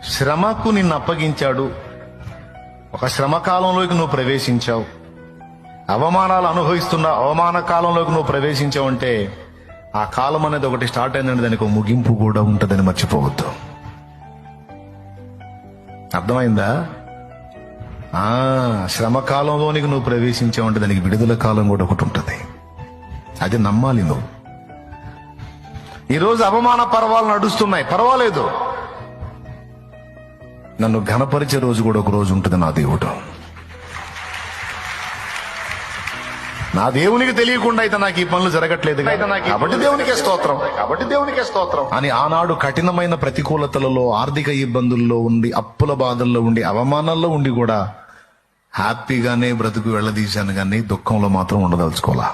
శ్రమకు నిన్ను అప్పగించాడు, ఒక శ్రమ కాలంలోకి నువ్వు ప్రవేశించావు, అవమానాలు అనుభవిస్తున్న అవమాన కాలంలోకి నువ్వు ప్రవేశించావు అంటే ఆ కాలం అనేది ఒకటి స్టార్ట్ అయిందంటే దానికి ఒక ముగింపు కూడా ఉంటుందని మర్చిపోవద్దు. అర్థమైందా? శ్రమ కాలంలోనికి నువ్వు ప్రవేశించావంటే దానికి విడుదల కాలం కూడా ఒకటి ఉంటుంది. అది నమ్మాలి నువ్వు. ఈరోజు అవమాన పర్వాలు నడుస్తున్నాయి, పర్వాలేదు, నన్ను ఘనపరిచే రోజు కూడా ఒక రోజు ఉంటుంది నా దేవుడు. నా దేవునికి తెలియకుండా అయితే నాకు ఈ పనులు జరగట్లేదు కాబట్టి దేవునికే స్తోత్రం అని ఆనాడు కఠినమైన ప్రతికూలతలలో, ఆర్థిక ఇబ్బందుల్లో ఉండి, అప్పుల బాధల్లో ఉండి, అవమానాల్లో ఉండి కూడా హ్యాపీగానే బ్రతుకు వెళ్ళదీశాను, కానీ దుఃఖంలో మాత్రం ఉండదలుచుకోవాలా.